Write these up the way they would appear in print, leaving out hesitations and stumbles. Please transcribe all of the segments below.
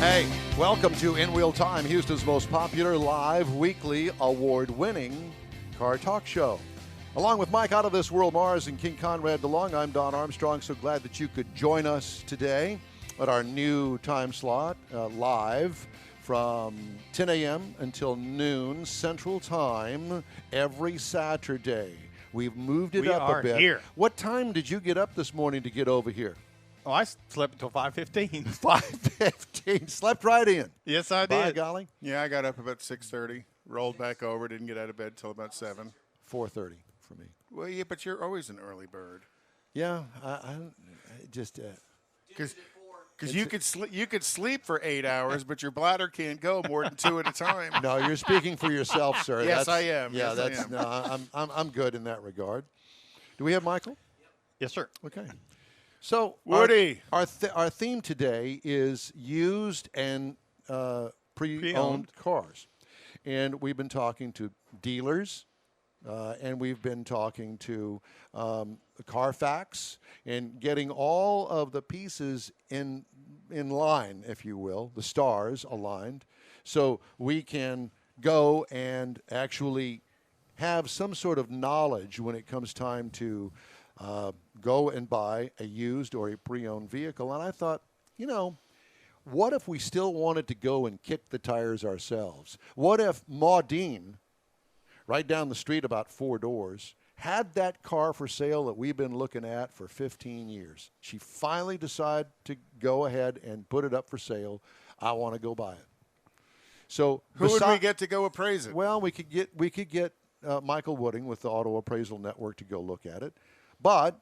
Hey, welcome to In Wheel Time, Houston's most popular live, weekly, award-winning car talk show. Along with Mike Out of This World Mars and King Conrad DeLong, I'm Don Armstrong. So glad that you could join us today at our new time slot, live from 10 a.m. until noon Central Time every Saturday. We've moved it up a bit. Here. What time did you get up this morning to get over here? Oh, I slept until 5:15. 5:15. Slept right in. Yes, I By did. golly. Yeah, I got up about 6:30, rolled back over, didn't get out of bed till about 7. 4:30 for me. Well, yeah, but you're always an early bird. Yeah, I just Because you could sleep for 8 hours, but your bladder can't go more than 2 at a time. no. You're speaking for yourself, sir. Yes, I am. Yeah, Yes, I that's am. no. I'm good in that regard. Do we have Michael? Yes, sir. Okay. So Woody. our theme today is used and pre-owned cars, and we've been talking to dealers. And we've been talking to Carfax and getting all of the pieces in line, if you will, the stars aligned, so we can go and actually have some sort of knowledge when it comes time to go and buy a used or a pre-owned vehicle. And I thought, what if we still wanted to go and kick the tires ourselves? What if Maudine, right down the street about 4 doors, had that car for sale that we've been looking at for 15 years. She finally decided to go ahead and put it up for sale. I want to go buy it. So Who would we get to go appraise it? Well, we could get Michael Wooding with the Auto Appraisal Network to go look at it. But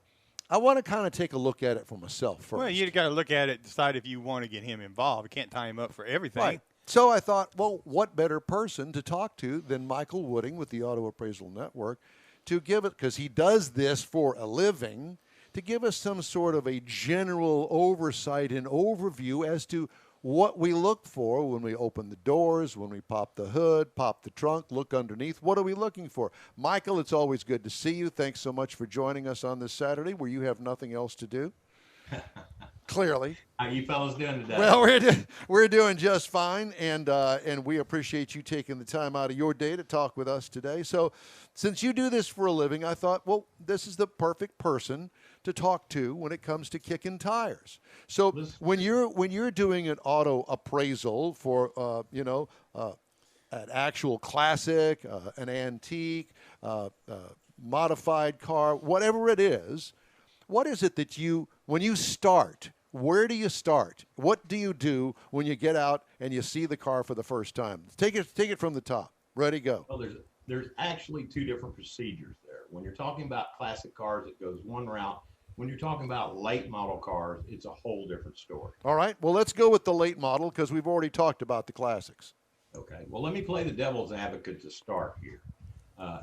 I want to kind of take a look at it for myself first. Well, you got to look at it, decide if you want to get him involved. You can't tie him up for everything. Right. So I thought, well, what better person to talk to than Michael Wooding with the Auto Appraisal Network to give it, because he does this for a living, to give us some sort of a general oversight and overview as to what we look for when we open the doors, when we pop the hood, pop the trunk, look underneath. What are we looking for? Michael, it's always good to see you. Thanks so much for joining us on this Saturday where you have nothing else to do. Clearly. How you fellas doing today? Well, we're doing just fine, and we appreciate you taking the time out of your day to talk with us today. So since you do this for a living, I thought, well, this is the perfect person to talk to when it comes to kicking tires. So when you're doing an auto appraisal for an actual classic, an antique, modified car, whatever it is, what is it that when you start, where do you start? What do you do when you get out and you see the car for the first time? Take it from the top. Ready, go. Well, there's actually 2 different procedures there. When you're talking about classic cars, it goes one route. When you're talking about late model cars, it's a whole different story. All right. Well, let's go with the late model because we've already talked about the classics. Okay. Well, let me play the devil's advocate to start here.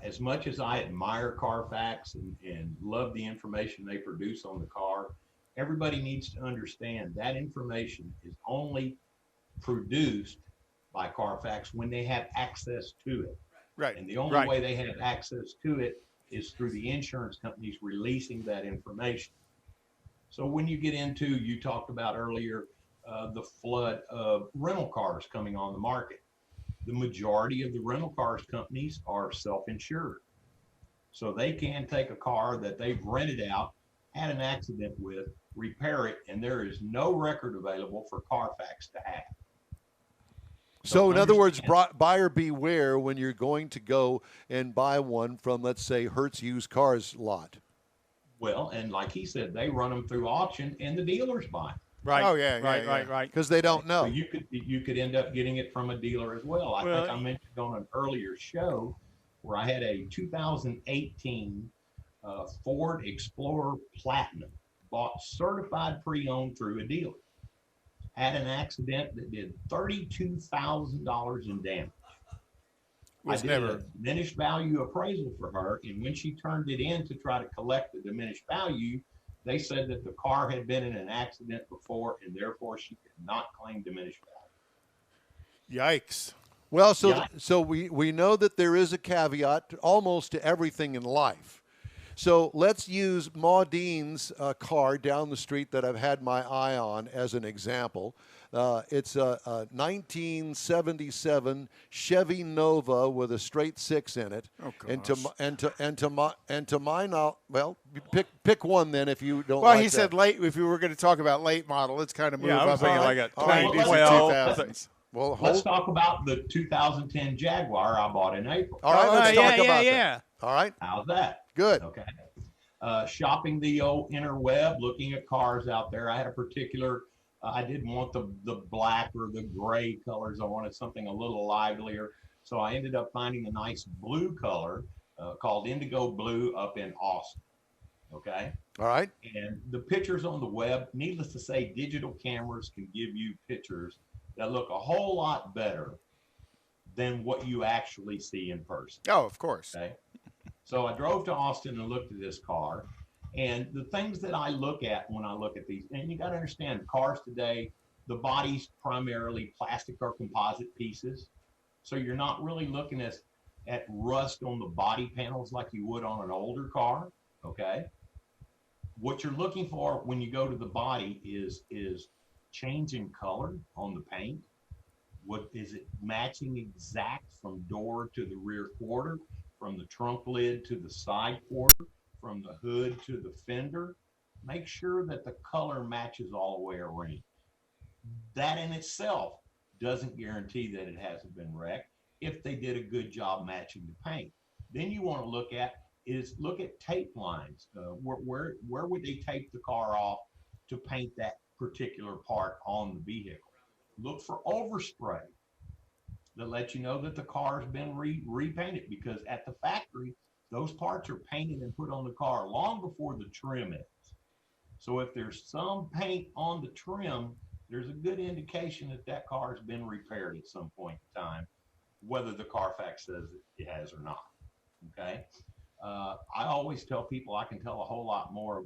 As much as I admire Carfax and love the information they produce on the car, everybody needs to understand that information is only produced by Carfax when they have access to it. Right. And the only way they have access to it is through the insurance companies releasing that information. So when you get into, you talked about earlier, the flood of rental cars coming on the market. The majority of the rental cars companies are self-insured. So they can take a car that they've rented out, had an accident with, repair it, and there is no record available for Carfax to have. So in other words, buyer beware when you're going to go and buy one from, let's say, Hertz Used Cars lot. Well, and like he said, they run them through auction and the dealers buy them. Right. Oh, yeah, Right. Because they don't know. So you could end up getting it from a dealer as well. I think I mentioned on an earlier show where I had a 2018 Ford Explorer Platinum, bought certified pre-owned through a dealer. Had an accident that did $32,000 in damage. I did a diminished value appraisal for her, and when she turned it in to try to collect the diminished value, they said that the car had been in an accident before, and therefore she could not claim diminished value. Yikes. Well, so we know that there is a caveat almost to everything in life. So let's use Maudine's car down the street that I've had my eye on as an example. It's a 1977 Chevy Nova with a straight six in it. Oh, and gosh. to my knowledge, well, pick one then if you don't. Well, like he said that. late. If you were going to talk about late model, let's kind of move Yeah, I was up thinking on like a 90s and 2012. 2000s. Well, Let's talk about the 2010 Jaguar I bought in April. All right, let's talk about yeah. that. All right, How's that? good. Okay. Shopping the old interweb, looking at cars out there. I had a particular, I didn't want the black or the gray colors. I wanted something a little livelier. So I ended up finding a nice blue color called indigo blue up in Austin. Okay. All right. And the pictures on the web, needless to say, digital cameras can give you pictures that look a whole lot better than what you actually see in person. Oh, of course. Okay. So I drove to Austin and looked at this car. And the things that I look at when I look at these, and you got to understand, cars today, the body's primarily plastic or composite pieces. So you're not really looking at rust on the body panels like you would on an older car. Okay. What you're looking for when you go to the body is change in color on the paint. What is it matching exact from door to the rear quarter, from the trunk lid to the side quarter, from the hood to the fender? Make sure that the color matches all the way around. That in itself doesn't guarantee that it hasn't been wrecked if they did a good job matching the paint. Then you want to look at tape lines. Where would they tape the car off to paint that particular part on the vehicle? Look for overspray that lets you know that the car has been repainted, because at the factory, those parts are painted and put on the car long before the trim is. So if there's some paint on the trim, there's a good indication that that car has been repaired at some point in time, whether the Carfax says it has or not. Okay. I always tell people I can tell a whole lot more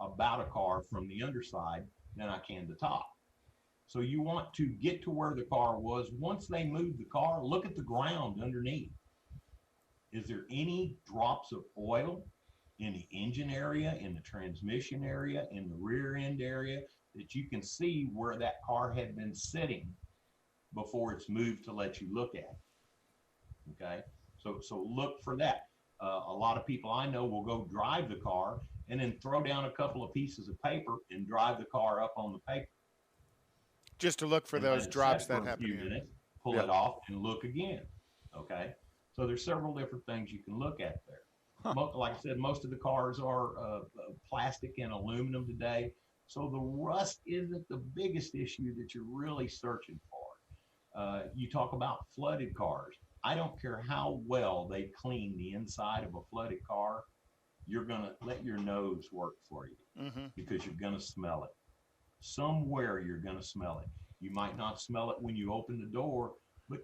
about a car from the underside than I can the top. So you want to get to where the car was. Once they move the car, look at the ground underneath. Is there any drops of oil in the engine area, in the transmission area, in the rear end area, that you can see where that car had been sitting before it's moved to let you look at it? Okay, so look for that. A lot of people I know will go drive the car and then throw down a couple of pieces of paper and drive the car up on the paper. Just to look for those drops that happen. Minutes, pull it off and look again. Okay. So there's several different things you can look at there. Like I said, most of the cars are plastic and aluminum today. So the rust isn't the biggest issue that you're really searching for. You talk about flooded cars. I don't care how well they clean the inside of a flooded car, you're going to let your nose work for you, because you're going to smell it. Somewhere you're going to smell it. You might not smell it when you open the door, but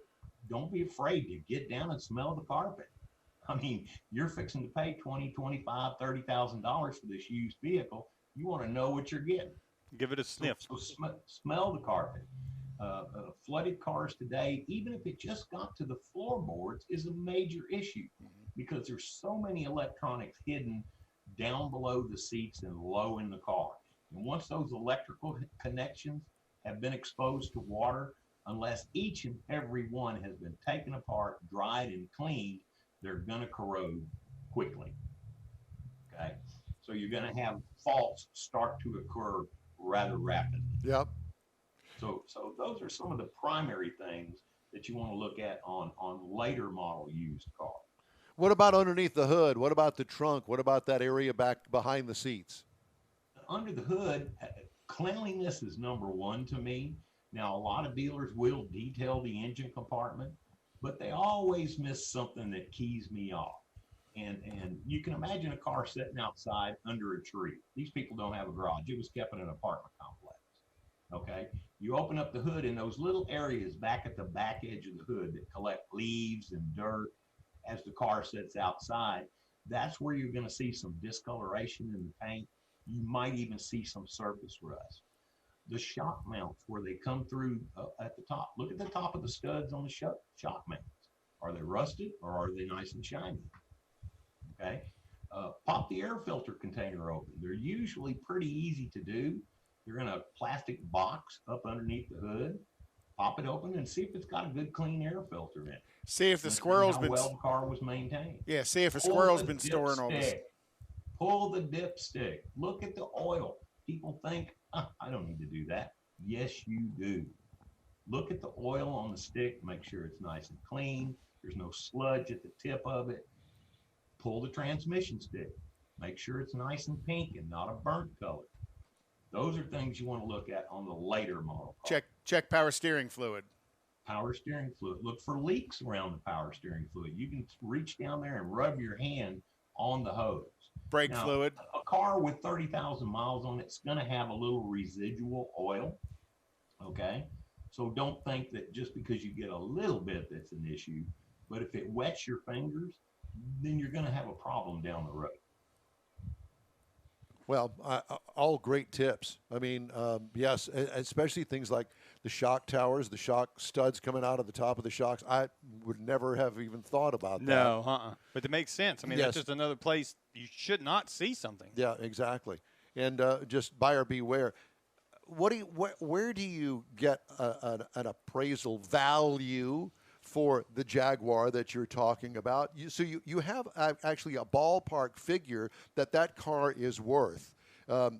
don't be afraid to get down and smell the carpet. I mean, you're fixing to pay $20,000, $25,000, $30,000 for this used vehicle. You want to know what you're getting. Give it a sniff. So smell the carpet. Flooded cars today, even if it just got to the floorboards, is a major issue, because there's so many electronics hidden down below the seats and low in the car. And once those electrical connections have been exposed to water, unless each and every one has been taken apart, dried, and cleaned, they're going to corrode quickly. Okay, so you're going to have faults start to occur rather rapidly. Yep. So those are some of the primary things that you want to look at on later model used cars. What about underneath the hood? What about the trunk? What about that area back behind the seats? Under the hood, cleanliness is number one to me. Now, a lot of dealers will detail the engine compartment, but they always miss something that keys me off. And you can imagine a car sitting outside under a tree. These people don't have a garage. It was kept in an apartment complex. Okay, you open up the hood, and those little areas back at the back edge of the hood that collect leaves and dirt as the car sits outside, that's where you're going to see some discoloration in the paint. You might even see some surface rust. The shock mounts, where they come through at the top. Look at the top of the studs on the shock mounts. Are they rusted, or are they nice and shiny? Okay, pop the air filter container open. They're usually pretty easy to do. You're going to plastic box up underneath the hood, pop it open, and see if it's got a good clean air filter in it. See if the Let's see squirrel's how been. well the car was maintained. Yeah, see if a Pull squirrel's the been storing all this. dipstick. Pull the dipstick. Look at the oil. People think, I don't need to do that. Yes, you do. Look at the oil on the stick. Make sure it's nice and clean. There's no sludge at the tip of it. Pull the transmission stick. Make sure it's nice and pink and not a burnt color. Those are things you want to look at on the later model car. Check power steering fluid. Power steering fluid. Look for leaks around the power steering fluid. You can reach down there and rub your hand on the hose. Brake fluid. A car with 30,000 miles on it's going to have a little residual oil. Okay. So don't think that just because you get a little bit that's an issue, but if it wets your fingers, then you're going to have a problem down the road. Well, all great tips. I mean, yes, especially things like the shock towers, the shock studs coming out of the top of the shocks. I would never have even thought about that. No, But it makes sense. I mean, Yes. that's just another place you should not see something. Yeah, exactly. And just buyer beware. Where do you get an appraisal value for the Jaguar that you're talking about? So you have actually a ballpark figure that car is worth.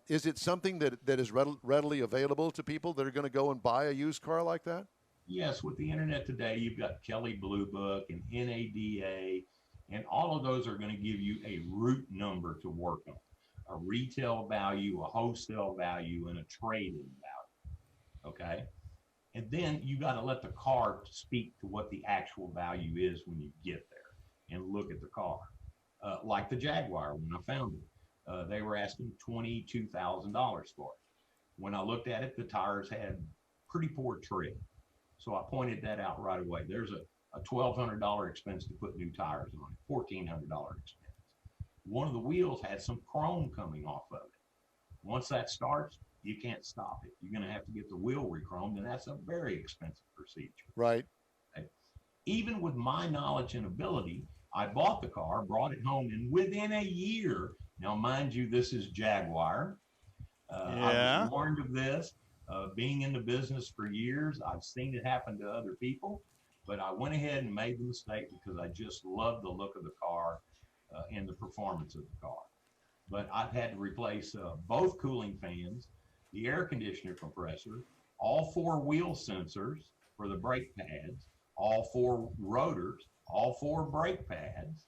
Is it something that is readily available to people that are going to go and buy a used car like that? Yes, with the internet today, you've got Kelley Blue Book and NADA, and all of those are going to give you a root number to work on. A retail value, a wholesale value, and a trade-in value. Okay? And then you got to let the car speak to what the actual value is when you get there and look at the car. Like the Jaguar, when I found it, they were asking $22,000 for it. When I looked at it, the tires had pretty poor tread. So I pointed that out right away. There's a $1,200 expense to put new tires on it, $1,400 expense. One of the wheels had some chrome coming off of it. Once that starts, you can't stop it. You're going to have to get the wheel re-chromed, and that's a very expensive procedure. Right. Okay. Even with my knowledge and ability, I bought the car, brought it home, and within a year, now mind you, this is Jaguar. I was warned of this. Being in the business for years, I've seen it happen to other people, but I went ahead and made the mistake because I just love the look of the car and the performance of the car. But I've had to replace both cooling fans, the air conditioner compressor, all 4 wheel sensors for the brake pads, all 4 rotors, all 4 brake pads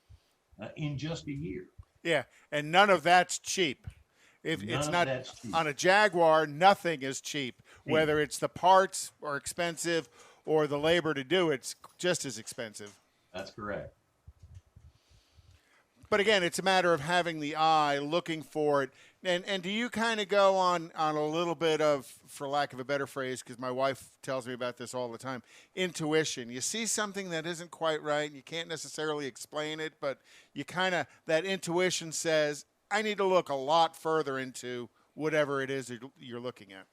in just a year. Yeah, and none of that's cheap. If it's not on a Jaguar, nothing is cheap. Whether it's the parts are expensive or the labor to do it's just as expensive. That's correct. But again, it's a matter of having the eye, looking for it. And do you kind of go on a little bit of, for lack of a better phrase, because my wife tells me about this all the time, intuition. You see something that isn't quite right, and you can't necessarily explain it, but you kind of, that intuition says, I need to look a lot further into whatever it is you're looking at.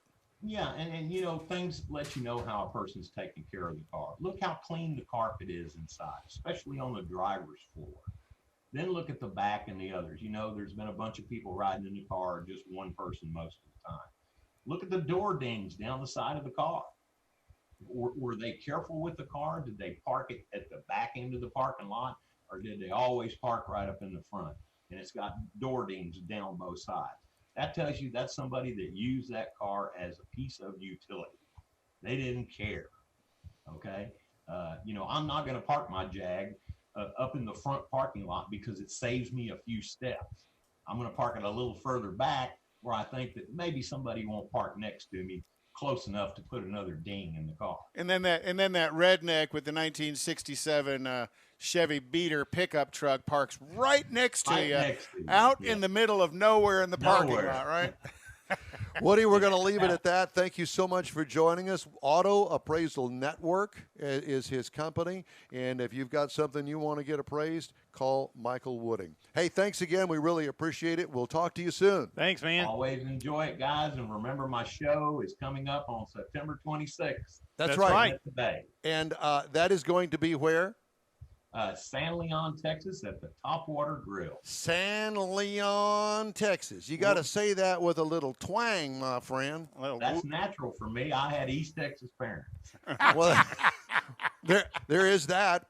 Yeah, and you know, things let you know how a person's taking care of the car. Look how clean the carpet is inside, especially on the driver's floor. Then look at the back and the others. You know, there's been a bunch of people riding in the car, or just one person most of the time. Look at the door dings down the side of the car. Were they careful with the car? Did they park it at the back end of the parking lot, or did they always park right up in the front? And it's got door dings down both sides. That tells you that's somebody that used that car as a piece of utility. They didn't care. Okay? You know, I'm not going to park my Jag up in the front parking lot because it saves me a few steps. I'm going to park it a little further back where I think that maybe somebody won't park next to me close enough to put another ding in the car. And then that redneck with the 1967 Chevy Beater pickup truck parks right next to you, out in the middle of nowhere in the parking lot, right? Woody, we're going to leave it at that. Thank you so much for joining us. Auto Appraisal Network is his company, and if you've got something you want to get appraised, call Michael Wooding. Hey, thanks again. We really appreciate it. We'll talk to you soon. Thanks, man. Always enjoy it, guys, and remember my show is coming up on September 26th. That's right. Today. And that is going to be where? San Leon, Texas, at the Topwater Grill. San Leon, Texas. You got to say that with a little twang, my friend. That's natural for me. I had East Texas parents. Well, there is that.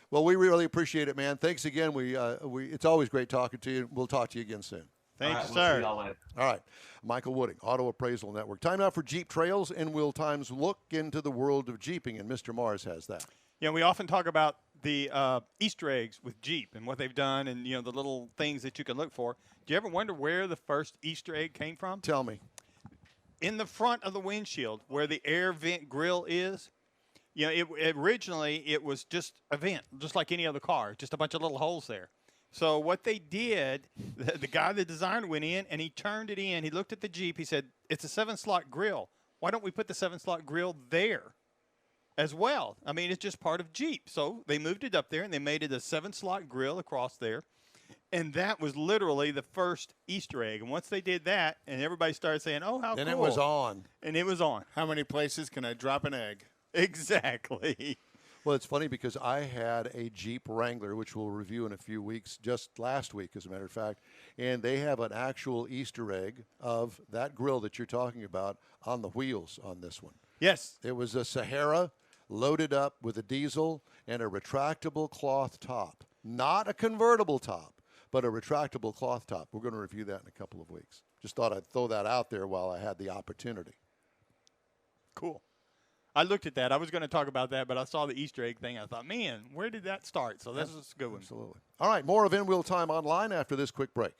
Well, we really appreciate it, man. Thanks again. It's always great talking to you. We'll talk to you again soon. Thanks, We'll sir. see y'all later. All right. Michael Wooding, Auto Appraisal Network. Time now for Jeep Trails, and we'll times look into the world of Jeeping, and Mr. Mars has that. Yeah, we often talk about the Easter eggs with Jeep and what they've done and, the little things that you can look for. Do you ever wonder where the first Easter egg came from? Tell me. In the front of the windshield where the air vent grill is. Originally it was just a vent, just like any other car, just a bunch of little holes there. So what they did, the guy, the designer, went in and he turned it in. He looked at the Jeep. He said, it's a 7-slot grill. Why don't we put the 7-slot grill there as well? I mean, it's just part of Jeep. So they moved it up there and they made it a 7-slot grill across there. And that was literally the first Easter egg. And once they did that, and everybody started saying, oh, how cool. Then it was on. And it was on. How many places can I drop an egg? Exactly. Well, it's funny because I had a Jeep Wrangler, which we'll review in a few weeks, just last week, as a matter of fact, and they have an actual Easter egg of that grill that you're talking about on the wheels on this one. Yes. It was a Sahara loaded up with a diesel and a retractable cloth top. Not a convertible top, but a retractable cloth top. We're going to review that in a couple of weeks. Just thought I'd throw that out there while I had the opportunity. Cool. I looked at that. I was going to talk about that, but I saw the Easter egg thing. I thought, man, where did that start? So this is a good one. Absolutely. All right, more of In Wheel Time online after this quick break.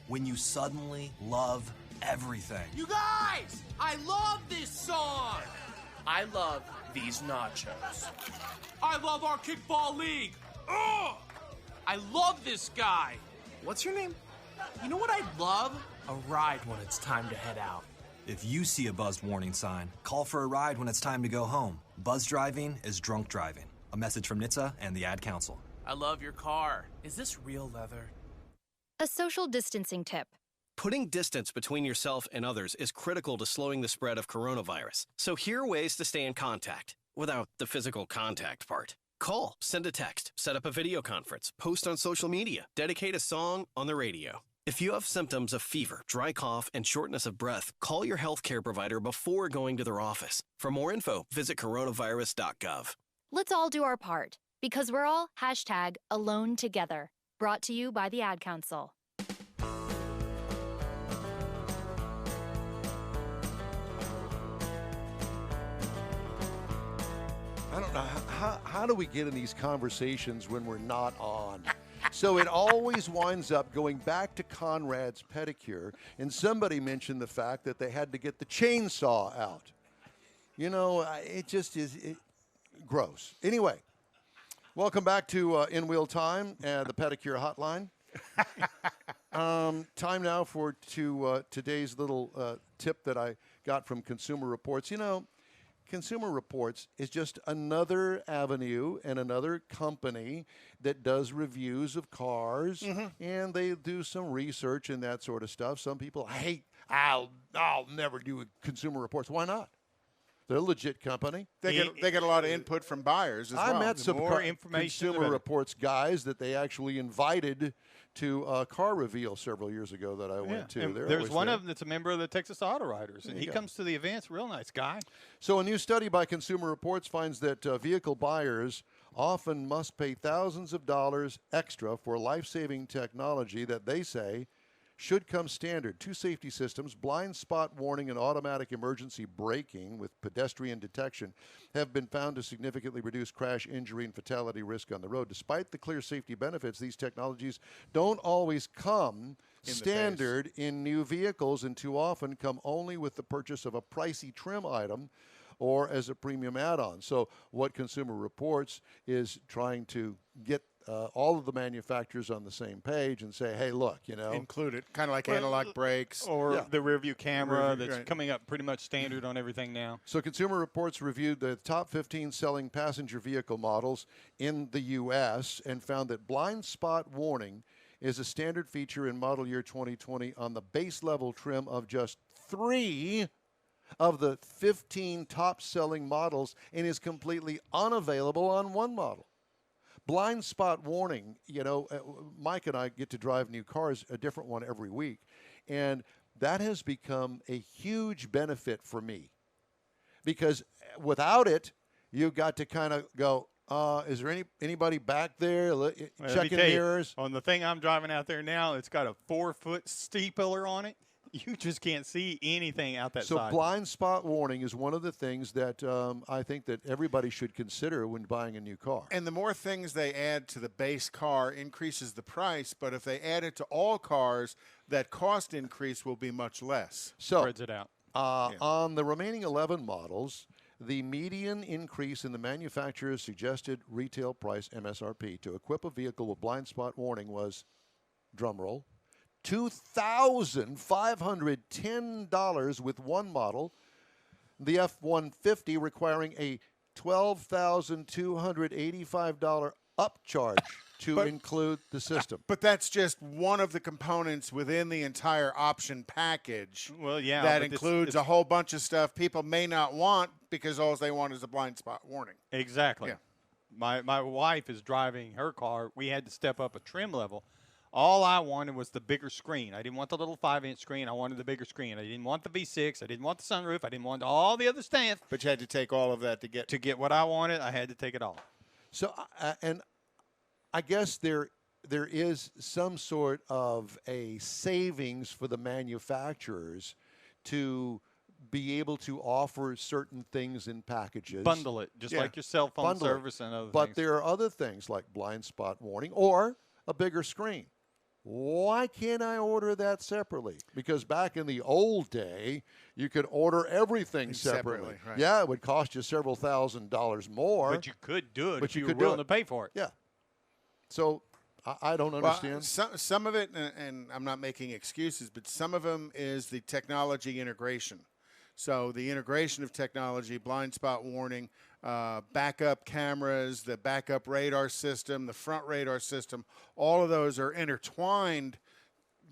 When you suddenly love everything. You guys, I love this song. I love these nachos. I love our kickball league. Ugh! I love this guy. What's your name? You know what I love? A ride when it's time to head out. If you see a buzzed warning sign, call for a ride when it's time to go home. Buzz driving is drunk driving. A message from NHTSA and the Ad Council. I love your car. Is this real leather? A social distancing tip. Putting distance between yourself and others is critical to slowing the spread of coronavirus. So here are ways to stay in contact without the physical contact part. Call, send a text, set up a video conference, post on social media, dedicate a song on the radio. If you have symptoms of fever, dry cough, and shortness of breath, call your healthcare provider before going to their office. For more info, visit coronavirus.gov. Let's all do our part, because we're all #alone together. Brought to you by the Ad Council. I don't know, how do we get in these conversations when we're not on? So it always winds up going back to Conrad's pedicure, and somebody mentioned the fact that they had to get the chainsaw out. It just is gross. Anyway, welcome back to In Wheel Time, the pedicure hotline. Time now for today's little tip that I got from Consumer Reports. Consumer Reports is just another avenue and another company that does reviews of cars, and they do some research and that sort of stuff. Some people I'll never do Consumer Reports. Why not? They're a legit company. They get a lot of input from buyers as well. I met some information, Consumer Reports guys that they actually invited to a car reveal several years ago that I went to. There's one of them that's a member of the Texas Auto Riders, and he comes to the events. Real nice guy. So a new study by Consumer Reports finds that vehicle buyers often must pay thousands of dollars extra for life-saving technology that they say should come standard. 2 safety systems, blind spot warning and automatic emergency braking with pedestrian detection, have been found to significantly reduce crash, injury, and fatality risk on the road. Despite the clear safety benefits, these technologies don't always come standard in new vehicles, and too often come only with the purchase of a pricey trim item or as a premium add-on. So what Consumer Reports is trying to get all of the manufacturers on the same page and say, hey, look, include it, kind of like analog brakes. Or the rear view camera that's coming up pretty much standard on everything now. So Consumer Reports reviewed the top 15 selling passenger vehicle models in the U.S. and found that blind spot warning is a standard feature in model year 2020 on the base level trim of just 3 of the 15 top-selling models and is completely unavailable on one model. Blind spot warning, Mike and I get to drive new cars, a different one every week, and that has become a huge benefit for me because without it, you've got to kind of go, is there anybody back there checking mirrors? On the thing I'm driving out there now, it's got a 4-foot steeple on it. You just can't see anything out that side. So blind spot warning is one of the things that I think that everybody should consider when buying a new car. And the more things they add to the base car increases the price, but if they add it to all cars, that cost increase will be much less. So spreads it out. On the remaining 11 models, the median increase in the manufacturer's suggested retail price, MSRP, to equip a vehicle with blind spot warning was, drumroll, $2,510 with one model, the F-150 requiring a $12,285 upcharge to include the system. But that's just one of the components within the entire option package. Well, yeah. That includes a whole bunch of stuff people may not want because all they want is a blind spot warning. Exactly. Yeah. My wife is driving her car. We had to step up a trim level. All I wanted was the bigger screen. I didn't want the little 5-inch screen. I wanted the bigger screen. I didn't want the V6. I didn't want the sunroof. I didn't want all the other stuff. But you had to take all of that to get what I wanted. I had to take it all. So, and I guess there is some sort of a savings for the manufacturers to be able to offer certain things in packages. Bundle it, just like your cell phone service and other things. But there are other things like blind spot warning or a bigger screen. Why can't I order that separately? Because back in the old day, you could order everything separately. Right. Yeah, it would cost you several $1,000s more. But you could do it but if you you could were willing do to pay for it. Yeah. So I don't understand. Some of it, and I'm not making excuses, but some of them is the technology integration. So the integration of technology, blind spot warning, backup cameras, the backup radar system, the front radar system, all of those are intertwined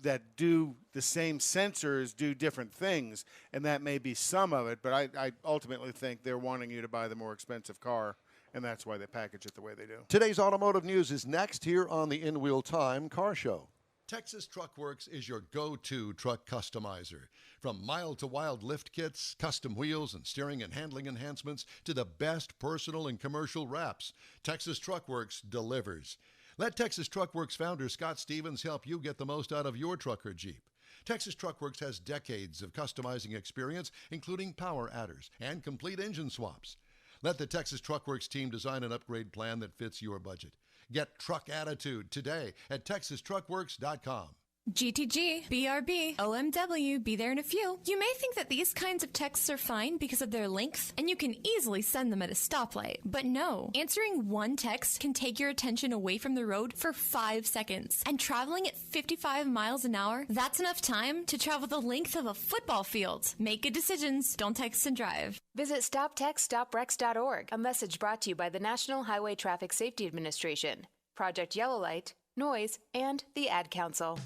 that do the same sensors, do different things, and that may be some of it, but I ultimately think they're wanting you to buy the more expensive car, and that's why they package it the way they do. Today's automotive news is next here on the In Wheel Time Car Show. Texas Truck Works is your go-to truck customizer. From mild-to-wild lift kits, custom wheels, and steering and handling enhancements to the best personal and commercial wraps, Texas Truck Works delivers. Let Texas Truck Works founder Scott Stevens help you get the most out of your truck or Jeep. Texas Truck Works has decades of customizing experience, including power adders and complete engine swaps. Let the Texas Truck Works team design an upgrade plan that fits your budget. Get truck attitude today at TexasTruckWorks.com. GTG, BRB, OMW, be there in a few. You may think that these kinds of texts are fine because of their length, and you can easily send them at a stoplight. But no, answering one text can take your attention away from the road for 5 seconds. And traveling at 55 miles an hour, that's enough time to travel the length of a football field. Make good decisions, don't text and drive. Visit StopTextStopWrecks.org, a message brought to you by the National Highway Traffic Safety Administration, Project Yellow Light, Noise, and the Ad Council.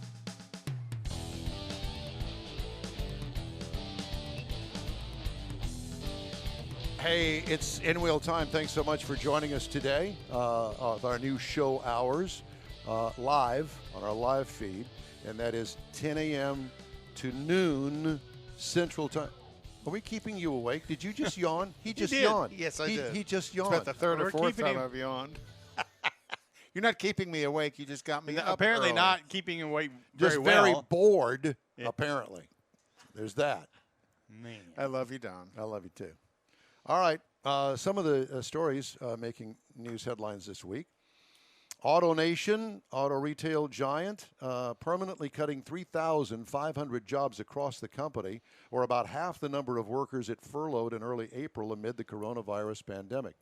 Hey, it's In Wheel Time. Thanks so much for joining us today with our new show hours live on our live feed, and that is 10 a.m. to noon Central Time. Are we keeping you awake? Did you just yawn? He just yawned. Yes, I did. He just It's yawned. about the third or fourth time him- I've yawned. You're not keeping me awake. You just got me up Apparently early. not keeping away Just very very well. bored, apparently. There's that. Man. I love you, Don. I love you, too. All right. Some of the stories making news headlines this week. AutoNation, auto retail giant, permanently cutting 3,500 jobs across the company, or about half the number of workers it furloughed in early April amid the coronavirus pandemic.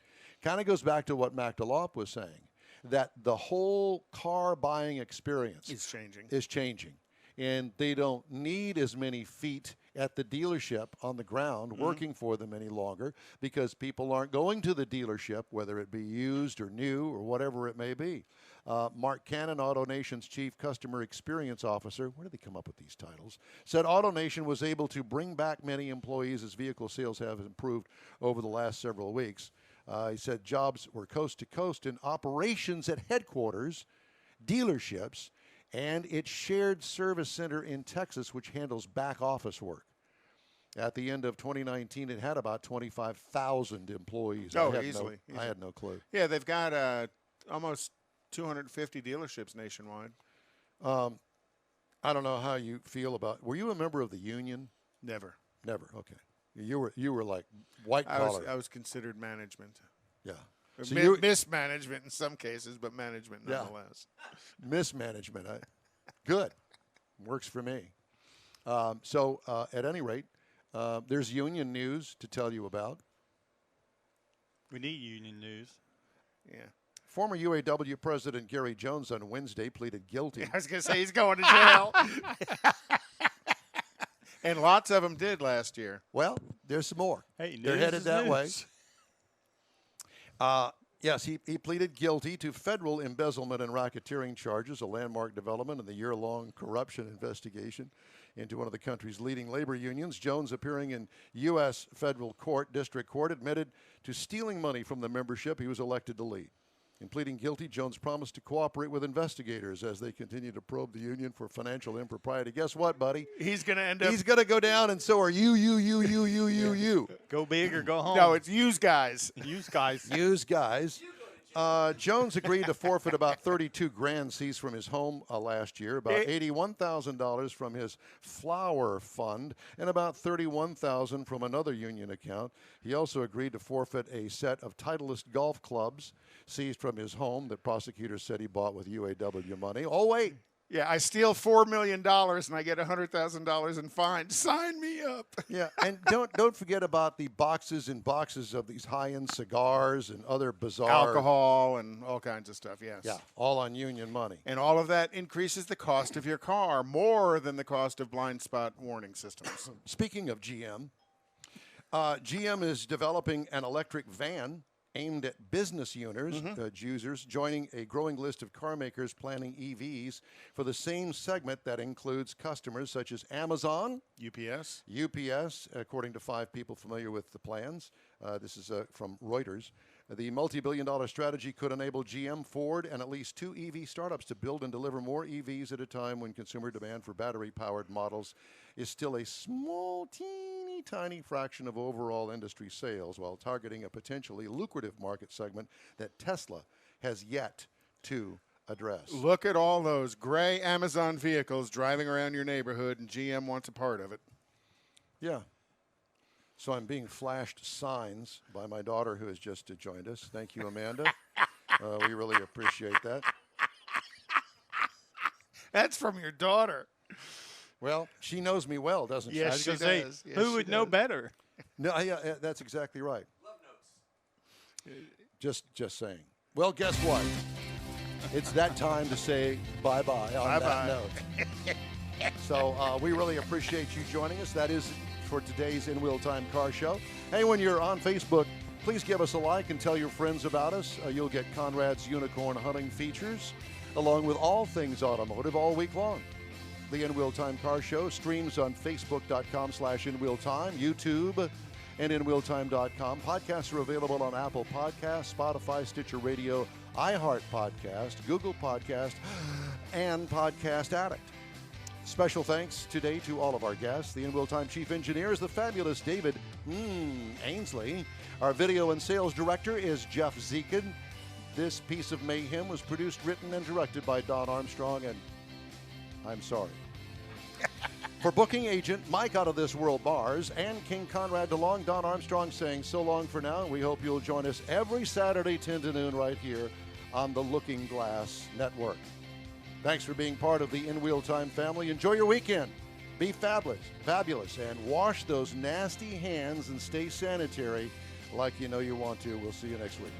Kind of goes back to what Mac DeLopp was saying, that the whole car buying experience is changing. And they don't need as many feet at the dealership on the ground working for them any longer because people aren't going to the dealership, whether it be used or new or whatever it may be. Mark Cannon, AutoNation's Chief Customer Experience Officer, where did they come up with these titles, said AutoNation was able to bring back many employees as vehicle sales have improved over the last several weeks. He said jobs were coast to coast in operations at headquarters, dealerships, and its shared service center in Texas, which handles back office work. At the end of 2019, it had about 25,000 employees. Oh, easily. I had no clue. Yeah, they've got almost 250 dealerships nationwide. I don't know how you feel about. Were you a member of the union? Never. Never. Okay. You were like white collar. I was considered management. Yeah. So mismanagement in some cases, but management nonetheless. Yeah. Mismanagement. Good. Works for me. So at any rate, there's union news to tell you about. We need union news. Yeah. Former UAW President Gary Jones on Wednesday pleaded guilty. I was going to say he's going to jail. And lots of them did last year. Well, there's some more. Hey, they're headed that way. Yes, he pleaded guilty to federal embezzlement and racketeering charges, a landmark development in the year-long corruption investigation into one of the country's leading labor unions. Jones, appearing in U.S. federal district court, admitted to stealing money from the membership he was elected to lead. In pleading guilty, Jones promised to cooperate with investigators as they continue to probe the union for financial impropriety. Guess what, buddy? He's going to end up. He's going to go down, and so are you. Go big or go home. No, it's used guys. Used guys. Used guys. Jones agreed to forfeit about $32,000 seized from his home last year, about $81,000 from his flower fund, and about $31,000 from another union account. He also agreed to forfeit a set of Titleist golf clubs seized from his home that prosecutors said he bought with UAW money. Oh, wait. Yeah, I steal $4 million and I get $100,000 in fines. Sign me up. Yeah, and don't forget about the boxes and boxes of these high-end cigars and other bizarre alcohol and all kinds of stuff. Yes. Yeah, all on union money. And all of that increases the cost of your car more than the cost of blind spot warning systems. Speaking of GM, GM is developing an electric van aimed at business users, joining a growing list of car makers planning EVs for the same segment that includes customers such as Amazon, UPS, according to 5 people familiar with the plans. This is from Reuters. The multi-billion-dollar strategy could enable GM, Ford, and at least 2 EV startups to build and deliver more EVs at a time when consumer demand for battery-powered models is still a small, teeny, tiny fraction of overall industry sales, while targeting a potentially lucrative market segment that Tesla has yet to address. Look at all those gray Amazon vehicles driving around your neighborhood, and GM wants a part of it. Yeah. So I'm being flashed signs by my daughter who has just joined us. Thank you, Amanda. We really appreciate that. That's from your daughter. Well, she knows me well, doesn't she? Yes, she does. Yes, who would know better? No, yeah, that's exactly right. Love notes. Just saying. Well, guess what? It's that time to say bye-bye on that note. So we really appreciate you joining us. That is for today's In Wheel Time Car Show. Hey, when you're on Facebook, please give us a like and tell your friends about us. You'll get Conrad's unicorn hunting features, along with all things automotive all week long. The In Wheel Time Car Show streams on Facebook.com/InWheelTime, YouTube, and InWheelTime.com. Podcasts are available on Apple Podcasts, Spotify, Stitcher Radio, iHeart Podcast, Google Podcast, and Podcast Addict. Special thanks today to all of our guests. The In Wheel Time Chief Engineer is the fabulous David Ainsley. Our video and sales director is Jeff Zekin. This piece of mayhem was produced, written, and directed by Don Armstrong, and I'm sorry. For booking agent Mike Out of This World Bars and King Conrad DeLong, Don Armstrong saying so long for now. We hope you'll join us every Saturday 10 to noon right here on the Looking Glass Network. Thanks for being part of the In Wheel Time family. Enjoy your weekend. Be fabulous, and wash those nasty hands and stay sanitary like you know you want to. We'll see you next week.